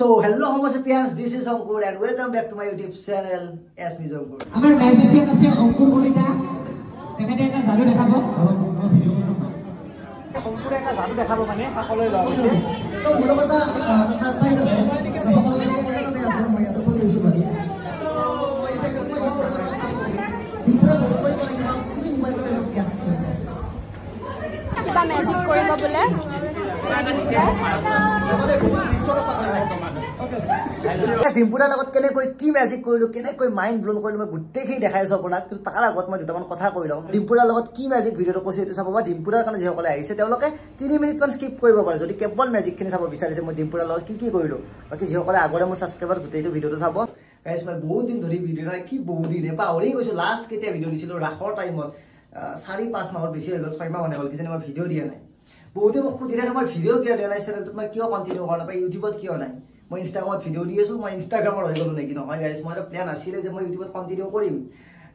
So hello Homo sapiens, this is Ankur and welcome back to my YouTube channel as me Ankur. Amar magician আছে অঙ্কুর কলিতা তেখেতে এটা জাদু দেখাব অঙ্কুর এটা জাদু দেখাব মানে সকলোৱে লগ হৈছে তো মোৰ কথা সাৰপ্ৰাইজ আছে সকলোকে ক'বলৈ আছে মই ইয়াত কৈ লৈছো বাৰু মই এটা কিবা মেজিক কৰিব বোলে ডিম্পুৰাৰ লগত কেনেকৈ কি মেজিক কৰিলো কেনেকৈ মাইণ্ড ব্লোন কৰিলো মই গোটেইখিনি দেখাইছো আপোনাক কিন্তু তাৰ আগত মই দুটামান কথা কৈ লওঁ ডিম্পুৰাৰ লগত কি মেজিক ভিডিঅ'টো কৈছো এইটো চাব বা ডিম্পুৰাৰ কাৰণে যিসকলে আহিছে তেওঁলোকে 3 মিনিটমান স্কিপ কৰিব পাৰে যদি কেৱল মেজিকখিনি চাব বিচাৰিছে মই ডিম্পুৰাৰ লগত কি কৰিলো বাকী যিসকলে আগৰে মোৰ ছাবস্ক্ৰাইবাৰ গোটেইটো ভিডিঅ'টো চাব গাইছ মই বহুত দিন ধৰি ভিডিঅ' নাই কি বহুত দিন পাহৰি গৈছো লাষ্ট কেতিয়া ভিডিঅ' দিছিলো ৰাসৰ টাইমত 4-5 মাহৰ বেছি হৈ গ'ল 6 মাহ মানে হ'ল কিজানি মই ভিডিঅ' দিয়া নাই বহুতে মোক সুধি থাকে মই ভিডিঅ' কিয় দিয়া নাই চেনেলটোত মই কিয় কণ্টিনিউ কৰা নাই ইউটিউবত কিয় নাই মই ইনষ্টাগ্ৰামত ভিডিঅ' দি আছো মই ইনষ্টাগ্ৰামত হৈ গ'লো নেকি নহয় গাইছ মই প্লেন আছিলে যে মই ইউটিউবত কণ্টিনিউ কৰিম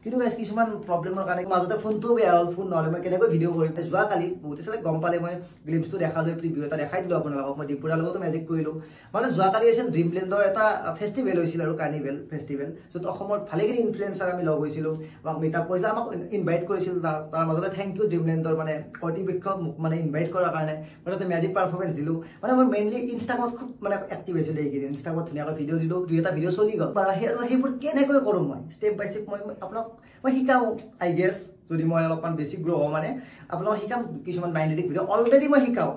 কিন্তু গাইছ কিছুমান প্ৰব্লেমৰ কাৰণে মাজতে ফোনটো বেয়া হ'ল ফোন নহ'লে মই কেনেকৈ ভিডিঅ' কৰিম যোৱাকালি বহুতে চালে গম পালে মই গ্লিম্পছটো দেখালোঁ প্ৰিভিউ এটা দেখাই দিলোঁ আপোনালোকক মই ডিম্পুৰাৰ লগতো মেজিক কৰিলোঁ মানে যোৱাকালি আছিল ড্ৰিমলেণ্ডৰ এটা ফেষ্টিভেল হৈছিল আৰু কাৰ্নিভেল ফেষ্টিভেল য'ত অসমৰ ভালেখিনি ইনফ্লুৱেঞ্চাৰ আমি লগ হৈছিলোঁ আমাক মিট আপ কৰিছিল আমাক ইনভাইট কৰিছিল তাৰ মাজতে থেংক ইউ ড্ৰিমলেণ্ডৰ মানে কৰ্তৃপক্ষক মোক মানে ইনভাইট কৰাৰ কাৰণে মই তাতে মেজিক পাৰফৰ্মেঞ্চ দিলোঁ মানে মই মেইনলি ইনষ্টাগ্ৰামত খুব মানে এক্টিভ হৈছিলোঁ এইকেইদিন ইনষ্টাগ্ৰামত ধুনীয়াকৈ ভিডিঅ' দিলোঁ 2-এটা ভিডিঅ' চলি গ'ল আৰু সেইবোৰ কেনেকৈ কৰোঁ মই ষ্টেপ বাই ষ্টেপ মই আপোনাক মই শিকাওঁ আই গেছ যদি মই অলপমান বেছি গ্ৰ' হওঁ মানে আপোনাক শিকাম কিছুমান মাইণ্ড ৰিডিং ভিডিঅ' অলৰেডি মই শিকাওঁ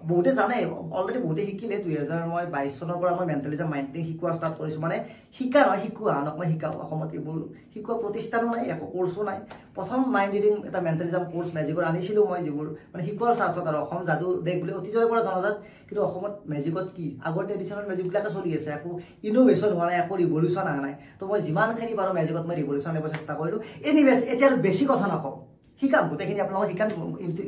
বহুতে জানে অলৰেডি বহুতে শিকিলে 2022 চনৰ পৰা মই মেণ্টেলিজম মাইণ্ড ৰিডিং শিকোৱা ষ্টাৰ্ট কৰিছোঁ মানে শিকা নহয় শিকোৱা আনক মই শিকাওঁ অসমত এইবোৰ শিকোৱা প্ৰতিষ্ঠানো নাই একো কোৰ্চো নাই প্ৰথম মাইণ্ড ৰিডিং এটা মেণ্টেলিজম কোৰ্চ মেজিকৰ আনিছিলোঁ মই যিবোৰ মানে শিকোৱাৰ স্বাৰ্থত আৰু অসম যাদু দেশ বুলি অতীজৰে পৰা জনাজাত কিন্তু অসমত মেজিকত কি আগৰ ট্ৰেডিশ্যনেল মেজিকবিলাকে চলি আছে একো ইনোভেশ্যন হোৱা নাই একো ৰিভলিউশ্যন অহা নাই তো মই যিমানখিনি পাৰোঁ মেজিকত মই ৰিভলিউশ্যন আনিব চেষ্টা কৰিলোঁ এনিৱেজ এতিয়া বেছি কথা নকওঁ শিকাম গোটেইখিনি আপোনালোকক শিকাম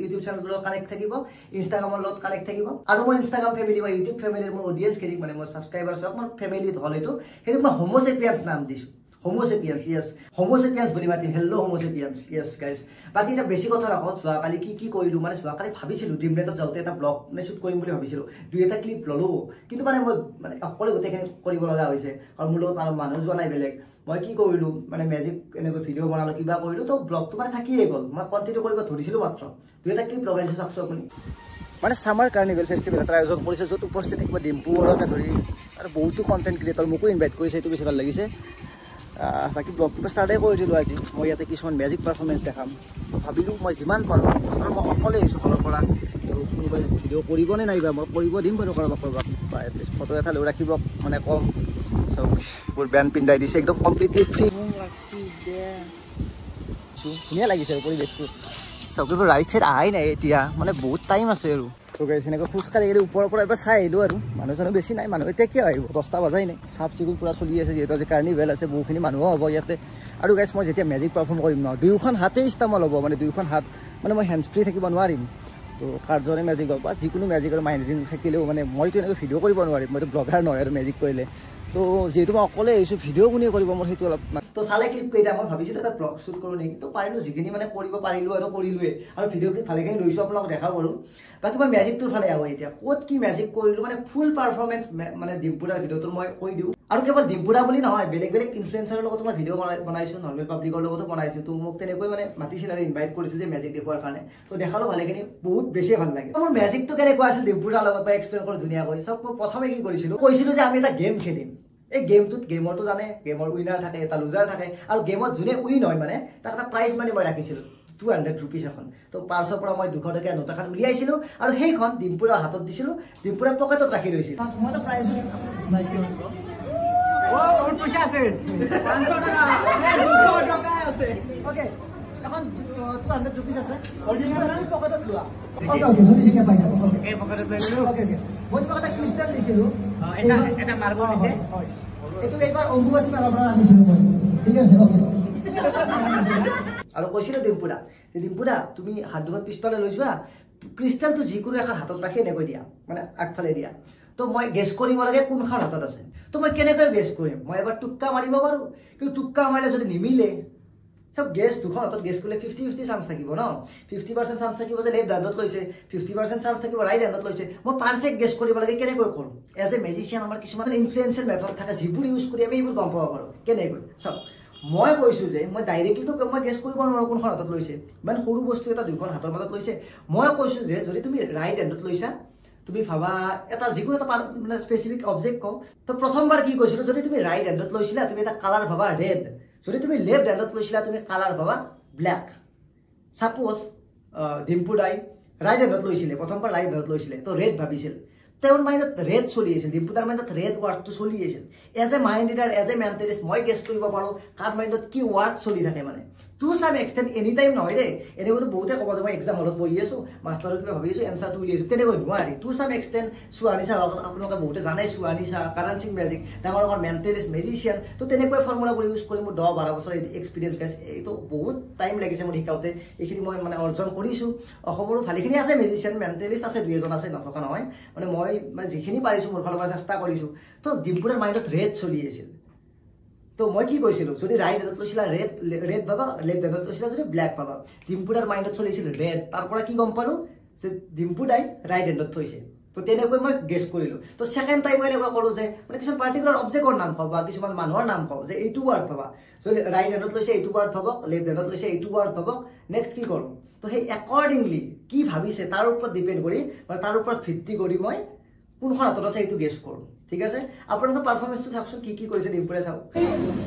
ইউটিউব চেনেলৰ লগত কানেক্ট থাকিব ইনষ্টাগ্ৰামৰ লগত কানেক্ট থাকিব আৰু মোৰ ইনষ্টাগ্ৰাম ফেমিলি বা ইউটিউব ফেমিলিৰ মোৰ অডিয়েঞ্চখিনিক মানে মোৰ ছাবস্ক্ৰাইবাৰ্ছ হওক মোৰ ফেমিলিত হ'ল এইটো সেইটো মই হোমো চেপিয়ান্স নাম দিছোঁ হোমো চেপিয়ান্স য়েছ হোমো চেপিয়ান্স বুলি মাতিম হেল্ল' হোমো চেপিয়ান্স য়েছ গাইজ বাকী এতিয়া বেছি কথা নকওঁ যোৱাকালি কি কৰিলোঁ মানে যোৱাকালি ভাবিছিলোঁ ড্ৰিমলেণ্ডত যাওঁতে এটা ব্লগ মানে শ্বুট কৰিম বুলি ভাবিছিলোঁ 2-এটা ক্লিপ ল'লোঁ কিন্তু মানে মই মানে অকলে গোটেইখিনি কৰিব লগা হৈছে আৰু মোৰ লগত মানুহ যোৱা নাই বেলেগ মই কি কৰিলোঁ মানে মেজিক এনেকৈ ভিডিঅ' বনালোঁ কিবা কৰিলোঁ তো ব্লগটো মানে থাকিয়ে গ'ল মই কণ্টিনিউ কৰিব ধৰিছিলোঁ মাত্ৰ 2-এটা ক্লিপ লগাইছোঁ চাওকচোন আপুনি মানে ছামাৰ কাৰ্নিভেল ফেষ্টিভেল এটা আয়োজন কৰিছে য'ত উপস্থিত থাকিব ডিম্পুৰকে ধৰি আৰু বহুতো কণ্টেণ্ট ক্ৰিয়েটৰ মোকো ইনভাইট কৰিছে এইটো বেছি ভাল লাগিছে বাকী ব্লগটো ষ্টাৰ্টেই কৰি দিলোঁ আজি মই ইয়াতে কিছুমান মেজিক পাৰফৰ্মেঞ্চ দেখাম ভাবিলোঁ মই যিমান পাৰোঁ আৰু মই অকলে আহিছোঁ ঘৰৰ পৰা কোনোবাই ভিডিঅ' কৰিবনে নাইবা মই কৰিব দিম বাৰু কাৰোবাক বা এটলিষ্ট ফটো এটা লৈ ৰাখিব মানে কম চাওক মোৰ বেণ্ড পিন্ধাই দিছে একদম কমপ্লিটলি ফ্ৰী ধুনীয়া লাগিছে আৰু পৰিৱেশটো চাওক এইবোৰ ৰাইট চাইড আহাই নাই এতিয়া মানে বহুত টাইম আছে আৰু তো গাইছ এনেকৈ খোজকাঢ়ি গ'লে ওপৰৰ পৰা এবাৰ চাই আহিলোঁ আৰু মানুহ চানুহ বেছি নাই মানুহ এতিয়া কিয় আহিব 10টা বজাই নাই চাফ চিকুণ পূৰা চলি আছে যিহেতু আজি কাৰ্নিভেল আছে বহুখিনি মানুহো হ'ব ইয়াতে আৰু গাইছ মই যেতিয়া মেজিক পাৰফৰ্ম কৰিম ন 2খন হাতেই ইষ্টামল হ'ব মানে 2খন হাত মানে মই হেণ্ডছ ফ্ৰী থাকিব নোৱাৰিম তো কাৰ্জনে মেজিক হওক বা যিকোনো মেজিকৰ মাইণ্ড ৰিডিং থাকিলেও মানে মইতো এনেকৈ ভিডিঅ' কৰিব নোৱাৰিম মইতো ব্লগাৰ নহয় আৰু মেজিক কৰিলে তো যিহেতু মই অকলে আহিছোঁ ভিডিঅ' কোনে কৰিব মোৰ সেইটো অলপ তো চালে ক্লিপ কেইটা মই ভাবিছিলোঁ এটা ব্লগ শ্বুট কৰোঁ নেকি তো পাৰিলোঁ যিখিনি মানে কৰিব পাৰিলোঁ আৰু কৰিলোৱে আৰু ভিডিঅ' ক্লিপ ভালেখিনি লৈছোঁ আপোনালোকক দেখা কৰোঁ বাকী মই মেজিকটোৰ ফালে আহোঁ এতিয়া ক'ত কি মেজিক কৰিলোঁ মানে ফুল পাৰফৰ্মেঞ্চ মানে ডিম্পুৰাৰ ভিডিঅ'টো মই কৈ দিওঁ আৰু কেৱল ডিম্পুৰা বুলি নহয় বেলেগ ইনফ্লুৱেঞ্চাৰৰ লগতো মই ভিডিঅ' বনাইছোঁ নৰ্মেল পাব্লিকৰ লগতো বনাইছোঁ তো মোক তেনেকৈ মানে মাতিছিল আৰু ইনভাইট কৰিছিল যে মেজিক দেখুৱাৰ কাৰণে তো দেখালোঁ ভালেখিনি বহুত বেছি ভাল লাগে মোৰ মেজিকটো কেনেকুৱা আছিল ডিম্পুৰাৰ লগত বা এক্সপ্লেইন কৰোঁ ধুনীয়াকৈ চব মই প্ৰথমে কি কৈছিলোঁ যে আমি এটা গেম খেলিম এই গেমৰটো জানে গেমৰ উইনাৰ থাকে এটা লুজাৰ থাকে আৰু গেমত যোনে উইন হয় মানে তাক এটা প্ৰাইজ মানি মই ৰাখিছিলোঁ 200 rupees এখন তো পাৰ্চৰ পৰা মই 200 টকীয়া নোট এখন উলিয়াইছিলোঁ আৰু সেইখন ডিম্পুৰাৰ হাতত দিছিলোঁ ডিম্পুৰাৰ পকেটত ৰাখি লৈছিল মইতো প্ৰাইজ পইচা আছে 500 টকা 200 টকা আছে অ'কে এখন 200 rupees আছে অৰিজিনেল পকেটত লোৱা ওকে এই পকেটত লৈ ললো ওকে মই তোমাক এটা ক্ৰিষ্টেল দিছিলোঁ এটা মাৰ্বল দিছে এইটো এইবাৰ অম্বুবাচী মেলাৰ পৰা আনিছিলোঁ মই ঠিক আছে ওকে আৰু কৈছিলোঁ ডিম্পুৰা তুমি হাত দুখন পিছফালে লৈ যোৱা ক্ৰিষ্টেলটো যিকোনো এখন হাতত ৰাখি এনেকৈ দিয়া মানে আগফালে দিয়া তো মই গেছ কৰিব লাগে কোনখন হাতত আছে তো মই কেনেকৈ গেছ কৰিম মই এবাৰ টুক্কা মাৰিব পাৰোঁ কিন্তু টুক্কা মাৰিলে যদি নিমিলে সব গেছ দুখন হাতত গেছ কৰিলে 50-50 চান্স থাকিব ন 50% চান্স থাকিব যে লেফট হ্যান্ডত লৈছে 50% চান্স থাকিব ৰাইট হ্যান্ডত লৈছে মই পাৰফেক্ট গেছ কৰিব লাগে কেনেকৈ কৰোঁ এজ এ মেজিচিয়ান আমাৰ কিছুমান ইনফ্লুৱেঞ্চিয়েল মেথড থাকে যিবোৰ ইউজ কৰি আমি এইবোৰ গম পাব পাৰোঁ কেনেকৈ চাওক মই কৈছো যে মই ডাইৰেক্টলি তো মই গেছ কৰিব নোৱাৰো কোনখন হাতত লৈছে মানে সৰু বস্তু এটা দুখন হাতৰ মাজত লৈছে মই কৈছো যে যদি তুমি ৰাইট হ্যান্ডত লৈছা তুমি ভাবা এটা যিকোনো এটা মানে স্পেসিফিক অবজেক্ট কও তো প্ৰথমবাৰ কি কৈছিলো যদি তুমি ৰাইট হ্যান্ডত লৈছিলা তুমি এটা কালাৰ ভাবা ৰেড যদি তুমি লেফট হ্যান্ডত লৈছিলা তুমি কালাৰ ভাবা ব্ল্যাক সাপোজ ডিম্পুদাই ৰাইট হ্যান্ডত লৈছিলে প্ৰথমবাৰ ৰাইট হ্যান্ডত লৈছিলে তো ৰেড ভাবিছিল তেওঁৰ মাইণ্ডত ৰেড চলি আছিল ডিম্পুদাৰ মাইণ্ডত ৰেড ৱাৰ্ডটো চলি আছিল as a mind reader as a mentalist মই গেছ কৰিব পাৰো কাৰ মাইণ্ডত কি ৱাৰ্ড চলি থাকে মানে to some extent any time নহয় ৰে এনেকৈ বহুতে ক'ব যে মই এক্সাম হলত বহি আছো মাষ্টাৰৰ কিবা ভাবি আছো এনসাৰটো উলিয়াইছো তেনেকৈ নোৱাৰি টু সাম এক্সটেন্ট সুৱানিছা আপোনালোকে বহুতে জানে সুৱানিছা কাৰণ সিং মেজিক ডাঙৰ ডাঙৰ মেণ্টেলিষ্ট মেজিচিয়ান তো তেনেকৈ ফৰ্মুলাবোৰ ইউজ কৰি মোৰ 10-12 বছৰ এক্সপিৰিয়েঞ্চ গাইছে এইটো বহুত টাইম লাগিছে মোৰ শিকাওতে এইখিনি মই মানে অৰ্জন কৰিছো অসমৰো ভালেখিনি আছে মেজিচিয়ান মেণ্টেলিষ্ট আছে দুই এজন আছে নথকা নহয় মানে মই যিখিনি পাৰিছো মোৰ ফালৰ পৰা চেষ্টা কৰিছো তো ডিম্পুদাৰ মাইণ্ডত ৰেড চলি আছিল তো মই কি কৈছিলো যদি ৰাইট হ্যান্ডত লৈছিলা ৰেড ভাবা লেফট হ্যান্ডত লৈছিলা যদি ব্ল্যাক ভাবা ডিম্পুদাৰ মাইণ্ডত চলিছিল ৰেড তাৰ পৰা কি গম পালো যে ডিম্পুদাই ৰাইট হ্যান্ডত থৈছে তো তেনেকৈ মই গেছ কৰিলো তো সেকেন্ড টাইম মই এনেকুৱা কৰো যে মানে কিছুমান পাৰ্টিকুলাৰ অবজেক্টৰ নাম কও বা কিছুমান মানুহৰ নাম কও যে এইটো ৱাৰ্ড ভাবা যদি ৰাইট হ্যান্ডত লৈছে এইটো ৱাৰ্ড ভাবক লেফট হ্যান্ডত লৈছে এইটো ৱাৰ্ড ভাবক নেক্সট কি কৰো তো সেই একৰ্ডিংলি কি ভাবিছে তাৰ ওপৰত ডিপেন্ড কৰি মানে তাৰ ওপৰত ভিত্তি কৰি মই কোনখন হাতত আছে এইটো গেছ কৰো ঠিক আছে আপোনালোকৰ পাৰফৰমেন্সটো চাওকচোন কি কৰিছে ডিম্পুৰে চাওক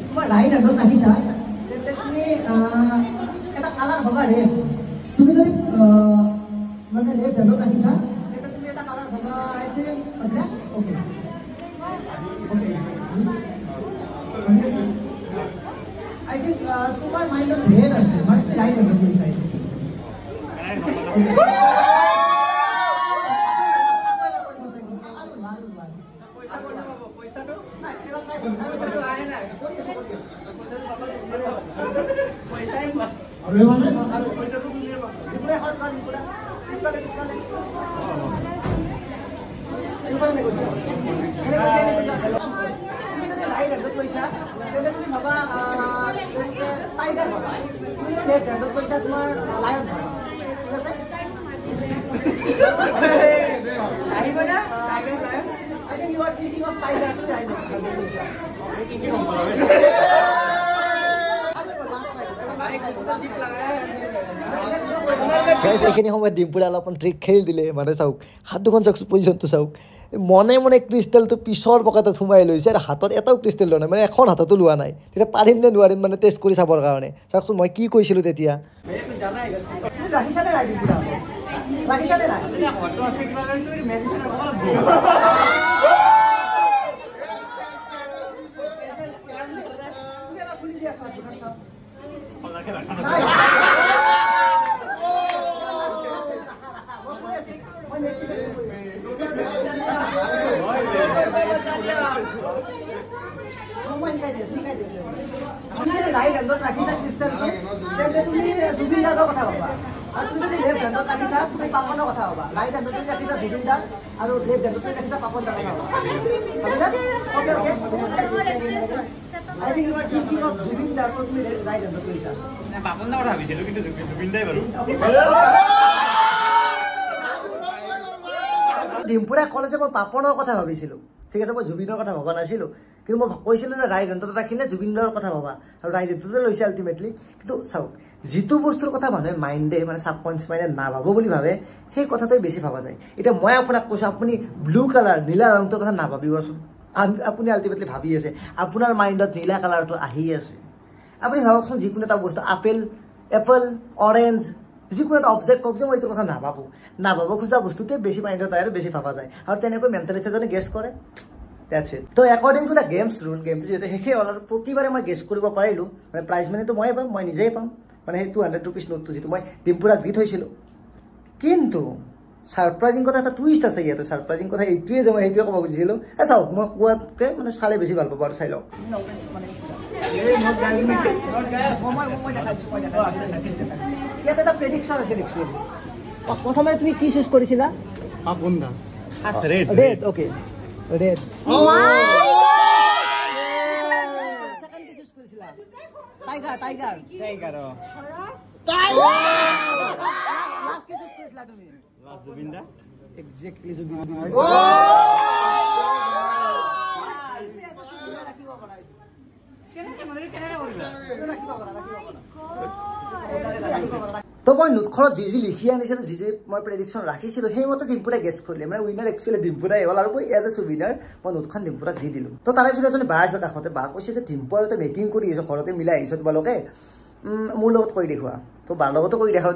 তোমাৰ ৰাইট হ্যান্ডত ৰাখিছা তেন্তে তুমি এটা কালাৰ ভাবা ৰেড তুমি যদি মানে লেফট হ্যান্ডত ৰাখিছা তেন্তে তুমি এটা কালাৰ ভাবা I think black okay I think তোমাৰ মাইণ্ডত ৰেড আছে মানে তুমি ৰাইট হ্যান্ডত লৈছা I think you are thinking of tiger. গাইছ এইখিনি সময়ত ডিম্পুৰে অলপমান ট্ৰিক খেলি দিলে মানে চাওক হাত দুখন চাওক পজিশ্যনটো চাওক মনে মনে ক্ৰিষ্টেলটো পিছৰ পকেটত সোমাই লৈছে আৰু হাতত এটাও ক্ৰিষ্টেল লোৱা নাই মানে এখন হাততো লোৱা নাই তেতিয়া পাৰিম নে নোৱাৰিম মানে টেষ্ট কৰি চাবৰ কাৰণে চাওকচোন মই কি কৈছিলোঁ তেতিয়া ৰাইট হ্যান্ডত ৰাখিছা ক্ৰিস্টালটো তেন্তে তুমি জুবিনদাৰ কথা ভাবা আৰু তুমি যদি লেফট হ্যান্ডত ৰাখিছা তুমি পাপনৰ কথা ভাবা ৰাইট হ্যান্ডত ৰাখিছা জুবিনদাৰ আৰু লেফট হ্যান্ডত ৰাখিছা পাপনৰ কথা ভাবা okay okay I think you are thinking of Zubindar, so তুমি right হ্যান্ডত লৈছা না পাপনৰ কথা ভাবিছিলো কিন্তু জুবিনদাই বাৰু ডিম্পুৰে ক'লে যে মই পাপনৰ কথা ভাবিছিলো ঠিক আছে মই জুবিনৰ কথা ভাবা নাছিলো কিন্তু মই কৈছিলো যে ৰাইট হ্যান্ডত ৰাখিলে জুবিনৰ কথা ভাবা আৰু ৰাইট হ্যান্ডতে লৈছে আল্টিমেটলি কিন্তু চাওক যিটো বস্তুৰ কথা মানুহে মাইণ্ডে মানে সাবকনচিয়াস মাইণ্ডে নাভাবো বুলি ভাবে সেই কথাটোই বেছি ভাবা যায় এতিয়া মই আপোনাক কৈছো আপুনি ব্লু কালাৰ নীলা ৰংটোৰ কথা নাভাবিবচোন আপুনি আল্টিমেটলি ভাবি আছে আপোনাৰ মাইণ্ডত নীলা কালাৰটো আহি আছে আপুনি ভাবকচোন যিকোনো এটা বস্তু আপেল এপল অৰেঞ্জ যিকোনো এটা অবজেক্ট কওক যে মই এইটোৰ কথা নাভাব খোজা বস্তুতে বেছি মাইণ্ডত আহে আৰু বেছি ভাবা যায় আৰু তেনেকৈ মেণ্টেলিষ্ট এজনে গেছ কৰে That's it. So according to the games rule, games যেতে হেকে অলার প্রতিবারে মই গেস কৰিব পাৰিলো মানে প্রাইজ মানি তো মই পাম মই নিজেই পাম মানে 200 रुपीस নোট তো যেটো মই ডিম্পুৰা গীত হৈছিল কিন্তু সাৰপ্ৰাইজিং কথা এটা টুইস্ট আছে ইয়াতে সাৰপ্ৰাইজিং কথা এইটোৱে যে মই এইটোৱে ক'ব খুজিছিলো চাওক মই কোৱাতকে মানে চালে বেছি ভাল পাব আৰু চাই লওক ইয়াতে এটা প্ৰেডিকশন আছে দেখুন প্ৰথমে তুমি কি চুজ কৰিছিলা পাপনদা red okay red. Oh my God! Second কি চুজ কৰিছিলা টাইগাৰ টাইগাৰ টাইগাৰ লাষ্ট কি চুজ কৰিছিলা তুমি লাষ্ট জুবিন দা এক্স্যাক্টলি জুবিন দা তো মই নোটখনত যি লিখি আনিছিলোঁ যি মই প্ৰেডিকশ্যন ৰাখিছিলোঁ সেইমতে ডিম্পুৰাই গেছ কৰিলে মানে উইনাৰ একচুৱেলি ডিম্পুৰাই হ'ল আৰু মই এজ এ উইনাৰ মই নোটখন ডিম্পুৰাক দি দিলোঁ তো তাৰে পিছত এজনী বা আছে কাষতে বা কৈছে যে ডিম্পু আৰু তই মেকিং কৰি আহিছোঁ ঘৰতে মিলাই আহিছোঁ তোমালোকে মোৰ লগত কৰি দেখুওৱা তো বাৰ লগতো কৰি দেখাওঁ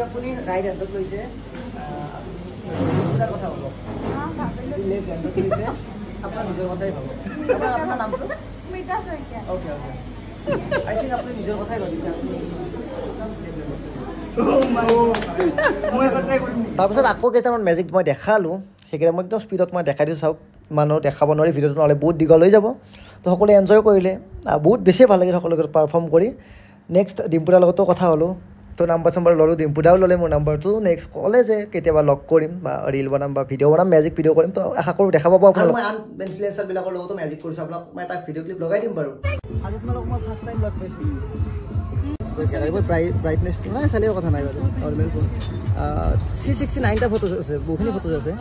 আপুনি ৰাইট হেণ্ডত লৈছে কথা হ'ব লেফ্ট হেণ্ডত লৈছে আপোনাৰ নিজৰ কথাই ভাবক আপোনাৰ নামটো স্মিতা শইকীয়া অ'কে অ'কে আই থিংক আপুনি নিজৰ কথাই ভাবিছে তাৰপিছত আকৌ কেইটামান মেজিক মই দেখালোঁ সেইকেইটা মই একদম স্পীডত মই দেখাই দিছোঁ চাওক মানুহ দেখাব নোৱাৰি ভিডিঅ'টো নহ'লে বহুত দীঘল হৈ যাব তো সকলোৱে এনজয় কৰিলে বহুত বেছি ভাল লাগিল সকলোকে পাৰফৰ্ম কৰি নেক্সট ডিম্পুদাৰ লগতো কথা হ'লোঁ তো নাম্বাৰ চাম্বাৰ ল'লোঁ ডিম্পুদাও ল'লে মোৰ নাম্বাৰটো নেক্সট ক'লে যে কেতিয়াবা লগ কৰিম বা ৰিল বনাম বা ভিডিঅ' বনাম মেজিক ভিডিঅ' কৰিম তো আশা কৰোঁ দেখা পাব আপোনালোক মই আন ইনফ্লুৱেঞ্চাৰবিলাকৰ লগতো মেজিক কৰিছোঁ আপোনাক মই এটা ভিডিঅ' ক্লিপ লগাই দিম বাৰু আজি তোমালোক মই ফাৰ্ষ্ট টাইম লগ পাইছোঁ ব্ৰাইটনেছটো নাই চালেও কথা নাই বাৰু নৰ্মেল ফোন 369টা ফটোজ আছে বহুখিনি ফটোজ আছে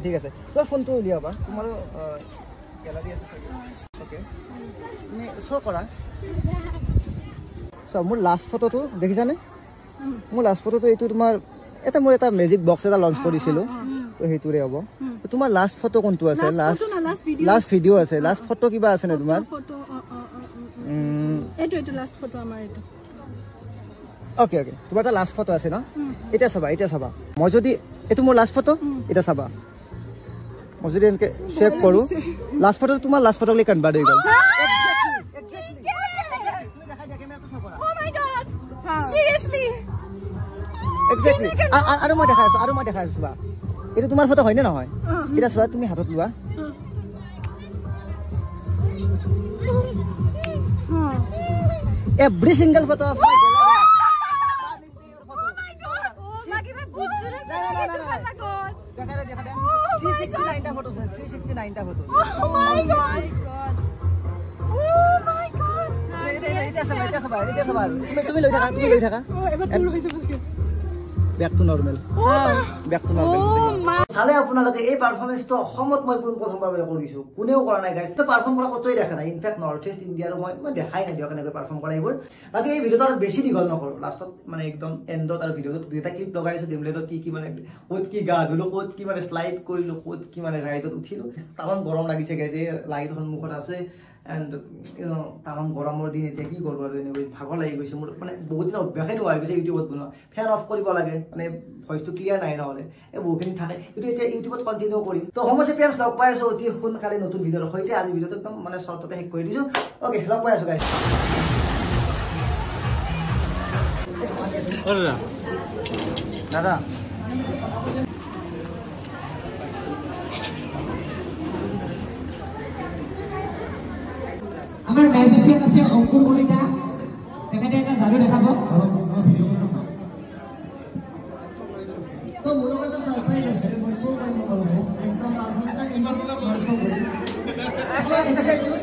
ঠিক আছে তোমাৰ ফোনটো উলিয়াবা তোমাৰো গেলাৰী আছে অ'কে তুমি শ্ব' কৰা চ' মোৰ লাষ্ট ফটোটো দেখিছানে মোৰ লাষ্ট ফটোটো এইটো তোমাৰ মোৰ এটা মেজিক বক্স এটা লঞ্চ কৰিছিলোঁ তো সেইটোৰে হ'ব তোমাৰ লাষ্ট ফটো কোনটো আছে লাষ্ট ভিডিঅ' আছে লাষ্ট ফটো কিবা আছে নে তোমাৰ অ'কে অ'কে তোমাৰ এটা লাষ্ট ফটো আছে ন এতিয়া চাবা মই যদি এইটো মোৰ লাষ্ট ফটো এতিয়া চাবা মই যদি এনেকৈ শ্বেপ কৰোঁ লাষ্ট ফটো তোমাৰ লাষ্ট ফটোলৈ কনভাৰ্ট হৈ গ'ল আৰু মই দেখাই আছোঁ চোৱা এইটো তোমাৰ ফটো হয়নে নহয় এতিয়া চোৱা তুমি হাতত লোৱা এভৰি চিংগল ফটো তুমি লৈ থাকা বেকটো নৰ্মেল চালে আপোনালোকে এই পাৰফৰ্মেঞ্চটো অসমত মই প্ৰথমবাৰ কৰিছোঁ কোনেও কৰা নাই গাইজ পাৰফৰ্ম কৰা ক'তোৱে দেখা নাই ইনফেক্ট নৰ্থ ইষ্ট ইণ্ডিয়াৰো মই দেখাই নাই দিয়ক এনেকৈ পাৰফৰ্ম কৰা এইবোৰ বাকী এই ভিডিঅ'টো আৰু বেছি দীঘল নকৰোঁ লাষ্টত মানে একদম এণ্ডত আৰু ভিডিঅ'টোত দুটা ক্লিপ লগাই দিছোঁ ডিমলেটত কি মানে ক'ত কি গা ধুলোঁ ক'ত কি মানে শ্লাইড কৰিলোঁ ক'ত কি মানে ৰাইডত উঠিলোঁ তামান গৰম লাগিছে গাইজ এই লাইট সন্মুখত আছে এণ্ড তামান গৰমৰ দিন এতিয়া কি কৰোঁ আৰু এনেকৈ ভাগৰ লাগি গৈছে মোৰ মানে বহুত দিন অভ্যাসেই নোহোৱা হৈ গৈছে ইউটিউবত বনোৱা ফেন অফ কৰিব লাগে মানে ভইচটো ক্লিয়াৰ নাই নহ'লে এই বহুখিনি থাকে কিন্তু এতিয়া ইউটিউবত কণ্টিনিউ কৰিম তো হোম'চেপিয়ানছ লগ পাই আছোঁ অতি সোনকালে নতুন ভিডিঅ'ৰ সৈতে আজি ভিডিঅ'টো একদম মানে শ্বৰ্টতে শেষ কৰি দিছোঁ অ'কে লগ পাই আছোঁ গাইজ দাদা আমাৰ মেজিচিয়ান আছে অংকুৰ কলিতা তেখেতে এটা যাদু দেখাব তো মোৰ লগত এটা ছাৰপ্ৰাইজ আছে মই শ্ব' কৰিম আপোনালোকক একদম পাৰফৰ্মেঞ্চ ইমান শ্ব' কৰিম